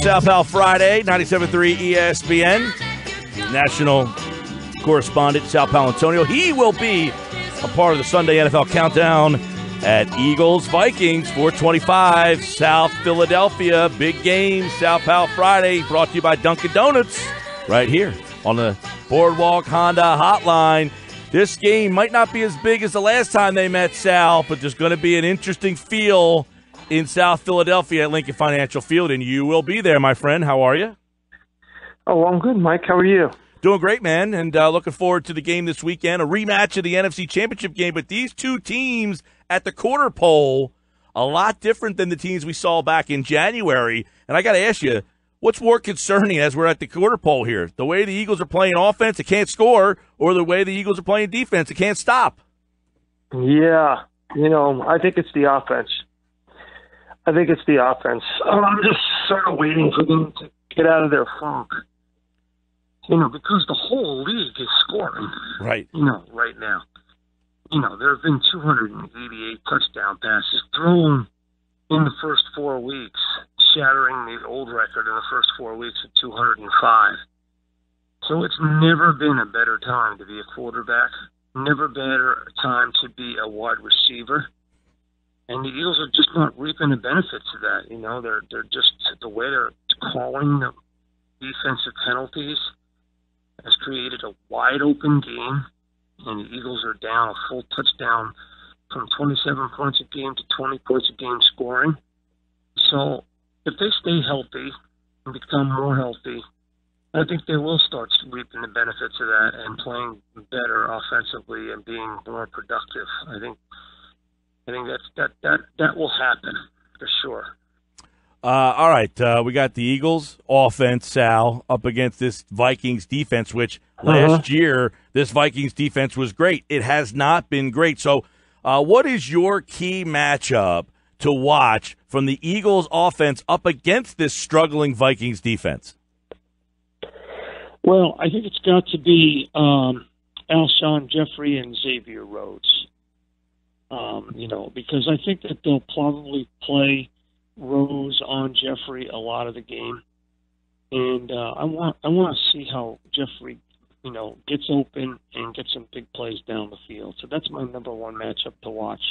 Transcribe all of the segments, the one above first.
Sal Pal Friday, 97.3 ESPN. National correspondent Sal Paolantonio. He will be a part of the Sunday NFL Countdown at Eagles-Vikings, 425, South Philadelphia. Big game, Sal Pal Friday, brought to you by Dunkin' Donuts, right here on the Boardwalk Honda Hotline. This game might not be as big as the last time they met, Sal, but there's going to be an interesting feel in South Philadelphia at Lincoln Financial Field, and you will be there, my friend. How are you? Oh, I'm good, Mike. How are you? Doing great, man, and looking forward to the game this weekend, a rematch of the NFC Championship game. But these two teams at the quarter pole, a lot different than the teams we saw back in January. And I got to ask you, what's more concerning as we're at the quarter pole here? The way the Eagles are playing offense, it can't score, or the way the Eagles are playing defense, it can't stop? Yeah, I think it's the offense. I'm just sort of waiting for them to get out of their funk. Because the whole league is scoring. Right. Right now. There have been 288 touchdown passes thrown in the first 4 weeks, shattering the old record in the first 4 weeks of 205. So it's never been a better time to be a quarterback, never better time to be a wide receiver. And the Eagles are just not reaping the benefits of that. They're just, the way they're calling the defensive penalties has created a wide open game, and the Eagles are down a full touchdown from 27 points a game to 20 points a game scoring. So if they stay healthy and become more healthy, I think they will start reaping the benefits of that and playing better offensively and being more productive. I think that will happen for sure. All right, we got the Eagles offense, Sal, up against this Vikings defense, which last year this Vikings defense was great. It has not been great. So what is your key matchup to watch from the Eagles offense up against this struggling Vikings defense? Well, I think it's got to be Alshon Jeffrey and Xavier Rhodes. Because I think that they'll probably play Rose on Jeffrey a lot of the game, and I want to see how Jeffrey, gets open and gets some big plays down the field. So that's my number one matchup to watch.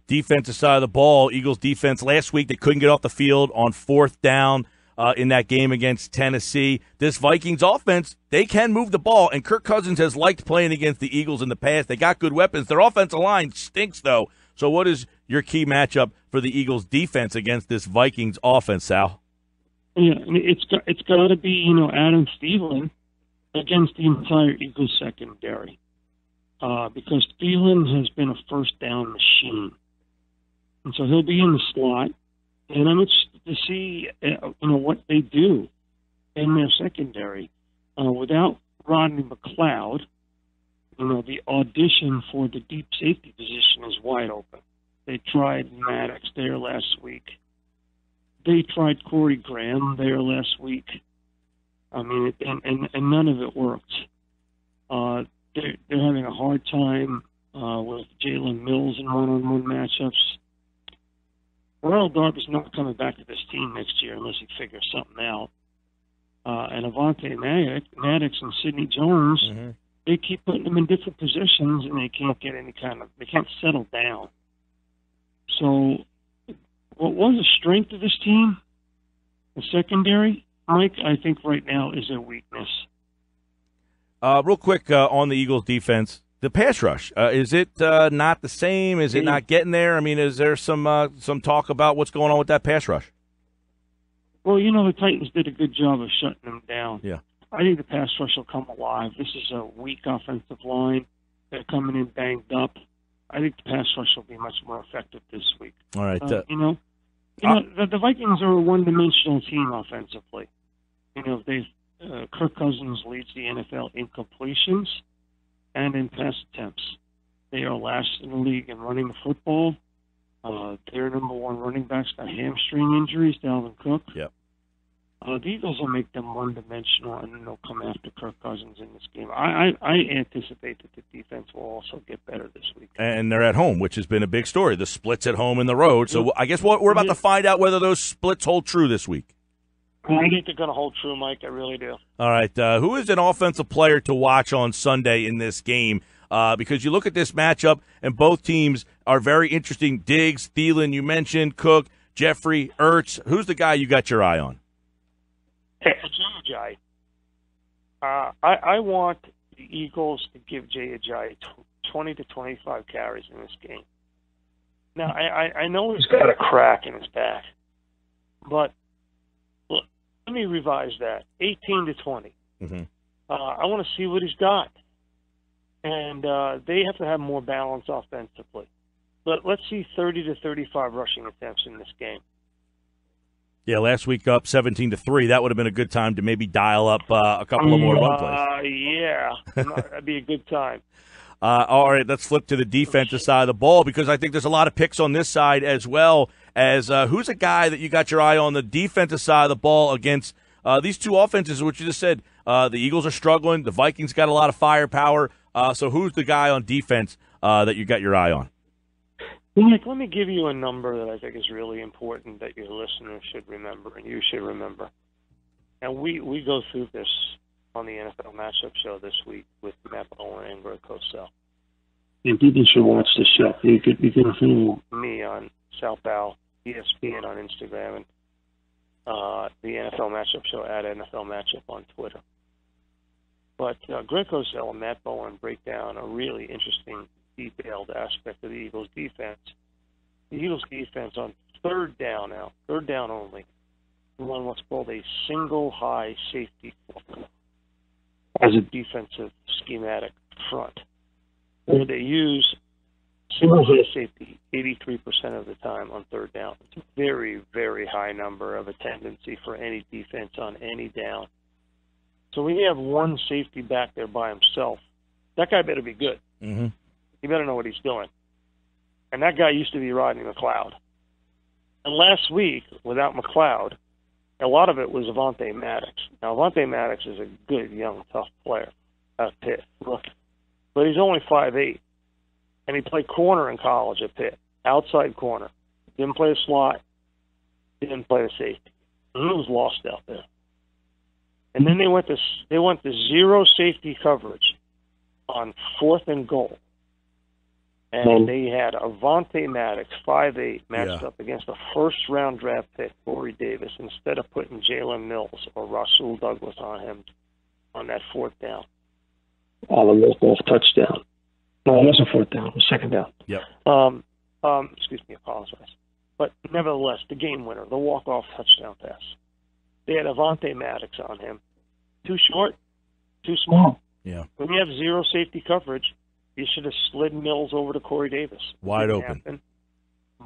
Defensive side of the ball, Eagles defense last week, they couldn't get off the field on fourth down in that game against Tennessee. This Vikings offense, they can move the ball, and Kirk Cousins has liked playing against the Eagles in the past. They got good weapons. Their offensive line stinks, though. So what is your key matchup for the Eagles defense against this Vikings offense, Sal? Yeah, it's got to be, Adam Thielen against the entire Eagles secondary. Because Thielen has been a first down machine. And so he'll be in the slot. And I'm interested to see, what they do in their secondary. Without Rodney McLeod, the audition for the deep safety position is wide open. They tried Maddox there last week. They tried Corey Graham there last week. And none of it worked. They're having a hard time with Jalen Mills in one-on-one matchups. Earl Darby's not coming back to this team next year unless he figures something out. And Avonte Maddox and Sidney Jones, they keep putting them in different positions, and they can't get they can't settle down. So what was the strength of this team, the secondary, Mike, I think right now is a weakness. Real quick on the Eagles defense, the pass rush, is it not the same? Is it not getting there? I mean, is there some talk about what's going on with that pass rush? Well, the Titans did a good job of shutting them down. Yeah. I think the pass rush will come alive. This is a weak offensive line. They're coming in banged up. I think the pass rush will be much more effective this week. All right. The Vikings are a one-dimensional team offensively. Kirk Cousins leads the NFL in completions and in pass attempts. They are last in the league in running the football. Their number one running back's got hamstring injuries, Dalvin Cook. Yep. The Eagles will make them one-dimensional, and then they'll come after Kirk Cousins in this game. I anticipate that the defense will also get better this week. And they're at home, which has been a big story. The splits at home and the road. So I guess we're about to find out whether those splits hold true this week. I think they're going to hold true, Mike. I really do. All right. Who is an offensive player to watch on Sunday in this game? Because you look at this matchup, and both teams are very interesting. Diggs, Thielen, you mentioned, Cook, Jeffrey, Ertz. Who's the guy you got your eye on? Jay Ajayi. I want the Eagles to give Jay Ajayi 20 to 25 carries in this game. Now, I know he's got a crack in his back, but let me revise that. 18 to 20. Mm-hmm. I want to see what he's got. And they have to have more balance offensively. But let's see 30 to 35 rushing attempts in this game. Yeah, last week up 17-3. That would have been a good time to maybe dial up a couple of more run plays. Yeah, that'd be a good time. All right, let's flip to the defensive side of the ball because I think there's a lot of picks on this side as well as who's a guy that you got your eye on the defensive side of the ball against these two offenses, which you just said. The Eagles are struggling. The Vikings got a lot of firepower. So who's the guy on defense that you got your eye on? Mike, let me give you a number that I think is really important that your listeners should remember and you should remember. And we go through this on the NFL Matchup Show this week with Matt Bowen and Greg Cosell. And people should watch the show. You can follow me on Sal Pao, ESPN on Instagram, and the NFL Matchup Show at NFL Matchup on Twitter. But Greg Cosell and Matt Bowen break down a really interesting, detailed aspect of the Eagles' defense. The Eagles' defense on third down only, run what's called a single high safety as a defensive schematic front, where they use single high safety 83% of the time on third down. It's a very, very high number of a tendency for any defense on any down. So when you have one safety back there by himself, that guy better be good. Mm-hmm. He better know what he's doing. And that guy used to be Rodney McLeod. And last week, without McLeod, a lot of it was Avonte Maddox. Now, Avonte Maddox is a good, young, tough player at Pitt. But he's only 5'8". And he played corner in college at Pitt, outside corner. Didn't play a slot. Didn't play a safety. And he was lost out there. And then they went to zero safety coverage on 4th and goal. And they had Avonte Maddox, 5'8", matched up against a first-round draft pick, Corey Davis, instead of putting Jalen Mills or Rasul Douglas on him on that 4th down. On the walk-off touchdown. No, it wasn't 4th down. It was 2nd down. Yep. Excuse me, apologize. But nevertheless, the game winner, the walk-off touchdown pass. They had Avonte Maddox on him. Too short, too small. Yeah. When you have zero safety coverage, you should have slid Mills over to Corey Davis. Wide open.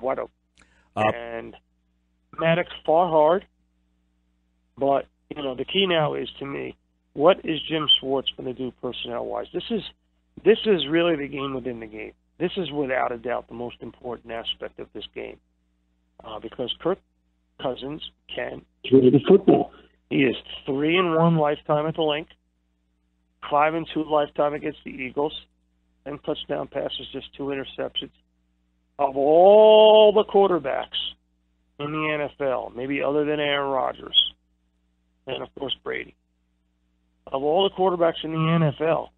Wide open. And Maddox fought hard, but the key now is, to me, what is Jim Schwartz going to do personnel-wise? This is really the game within the game. This is without a doubt the most important aspect of this game, because Kirk Cousins can throw the football. He is 3-1 lifetime at the link, 5-2 lifetime against the Eagles. 10 touchdown passes, just 2 interceptions. Of all the quarterbacks in the NFL, maybe other than Aaron Rodgers, and of course Brady, of all the quarterbacks in the NFL,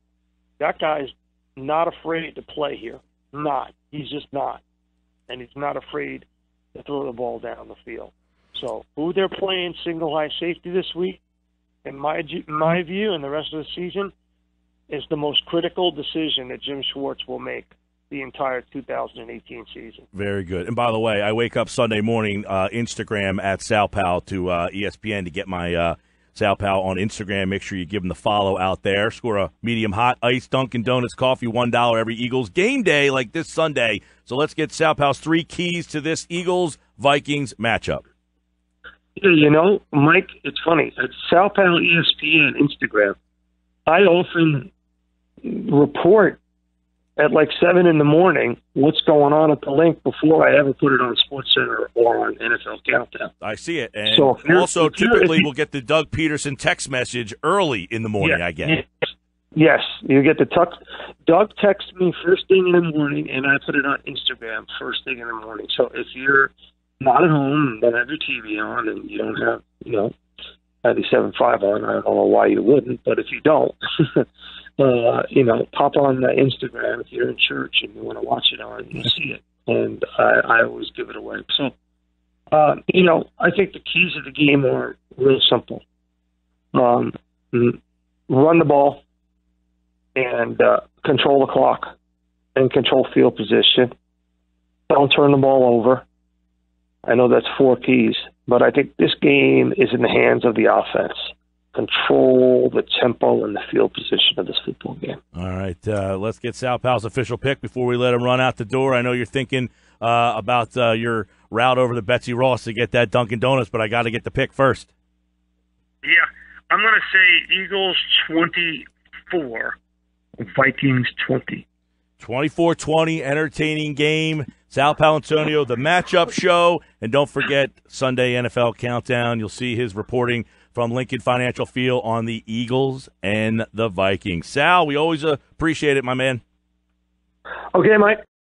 that guy's not afraid to play here. Not. He's just not. And he's not afraid to throw the ball down the field. So who they're playing single high safety this week, in my view, and the rest of the season, is the most critical decision that Jim Schwartz will make the entire 2018 season. Very good. And by the way, I wake up Sunday morning, Instagram at Sal Pao to ESPN to get my Sal Pao on Instagram. Make sure you give him the follow out there. Score a medium hot ice, Dunkin' Donuts coffee, $1 every Eagles game day like this Sunday. So let's get Sal Pao's 3 keys to this Eagles-Vikings matchup. Yeah, Mike, it's funny. At Sal Pao ESPN Instagram, I often report at like 7 in the morning what's going on at the link before I ever put it on SportsCenter or on NFL Countdown. I see it. And so also typically we'll get the Doug Peterson text message early in the morning, I guess. Yes, you get the Doug texts me first thing in the morning, and I put it on Instagram first thing in the morning. So if you're not at home and don't have your TV on and you don't have, 97.5 on. I don't know why you wouldn't, but if you don't, pop on Instagram if you're in church and you want to watch it on, you'll see it. And I always give it away. So, I think the keys of the game are real simple. Run the ball and control the clock and control field position. Don't turn the ball over. I know that's 4 keys, but I think this game is in the hands of the offense. Control the tempo and the field position of this football game. All right, let's get Sal Pal's official pick before we let him run out the door. I know you're thinking about your route over to Betsy Ross to get that Dunkin' Donuts, but I got to get the pick first. Yeah, I'm going to say Eagles 24, Vikings 20. 24-20, entertaining game. Sal Paolantonio, the matchup show. And don't forget, Sunday NFL Countdown. You'll see his reporting from Lincoln Financial Field on the Eagles and the Vikings. Sal, we always appreciate it, my man. Okay, Mike.